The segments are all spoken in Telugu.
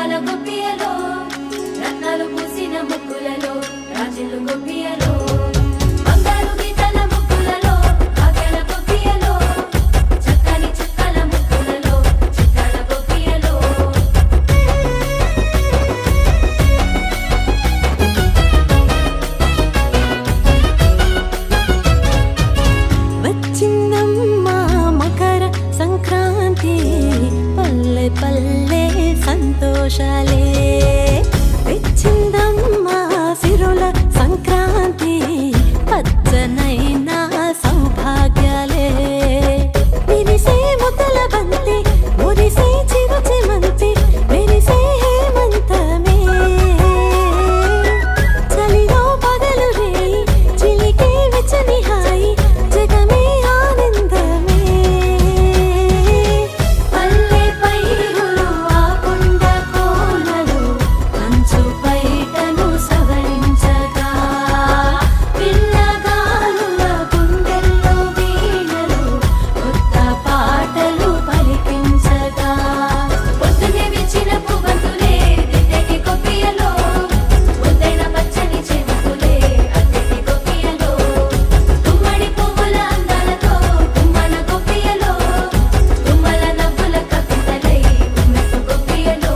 అందాల గొప్పియలో రత్నాలు పూసిన ముక్కులలో రాజులు గొప్పియలో బంగారు గీతల ముక్కులలో భాగ్యాల గొప్పియలో చక్కని చుక్కల ముక్కులలో చిత్రాల గొప్పియలో వచ్చిందమ్మా మకర సంక్రాంతి పల్లె పల్లె సంతోషాలే తెచ్చిందమ్మా సిరుల సంక్రాంతి పచ్చనైన సౌభాగ్యాలే విరిసే ముద్దల బంతి మురిసే చిరు చెమంతి మెరిసే హేమంతమే చలిలో పగలు రేయి చిలికే వెచ్చని హాయి జగమే ఆనందమే పల్లె పైరులు ఆ కొండ కోనలు మంచు పైటను సవరించగా పిల్లగాలుల గుండెల్లో వీణలు కొత్త పాటలు పలికించగా పొద్దునే విచ్చిన పువ్వంతులే దిద్దెకి గొప్పియలో ముద్దైన పచ్చని చెవుకులే అద్దెకి గొప్పియలో గుమ్మడి పువ్వుల అందాలతో గుమ్మన గొప్పియలో గుమ్మల నవ్వుల కవితలై గుమ్మెట్టు గొప్పియలో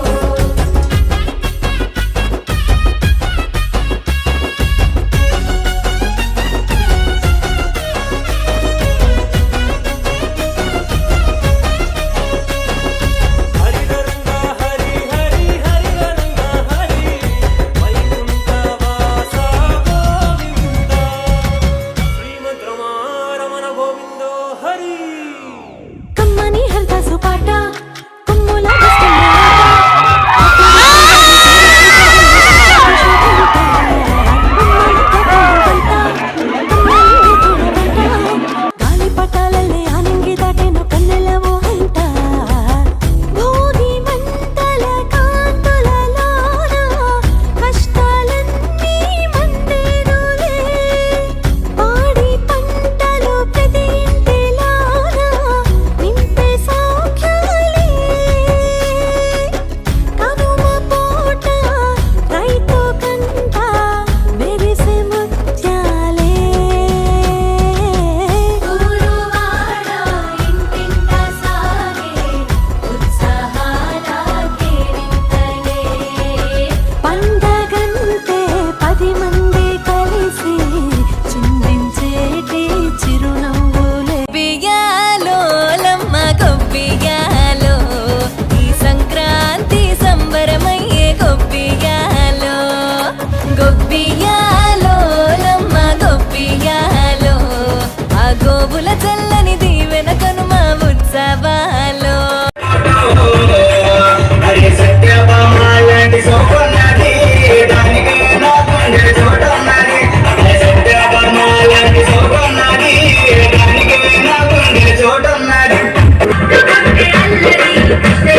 హరిహరంగా హరి హరి హరిహరంగా హరి వైకుంఠవాస గోవింద శ్రీమద్రమారమణ గోవిందో హరి కమ్మని హరిదాసు పాట కొమ్ముల గాలి పటాలల్లే ఆనంగి దాటేను కన్నెలవో అంట భోగి మంటల కాంతులలోన కష్టాలన్నీ మందేరులే పాడి పంటలు ప్రతి ఇంటిలోన నింపే సౌఖ్యాలే కనుమ పూట రైతు కంట మెరిసే ముత్యాలే ఊరువాడ ఇంటింట సాగే ఉత్సాహాల కేరింతలే పండగంటే 10 మంది కలిసి చిందించేటి చిరునవ్వులే బియ్యాలోలమ్మ గొప్పియాలో ఈ సంక్రాంతి సంబరమయ్యే గొప్పియాలో గొప్పియాలోలమ్మ గొప్పియాలో ఆ గోవుల చల్లని దీవెన కనుమ ఉత్సవాలో హరి సత్యభామాలాంటి సోపన్నది దానికి నా గుండె చోటున్నది హరి సత్యభామాలాంటి సోపన్నది దానికి నా గుండె చోటున్నది అల్లరి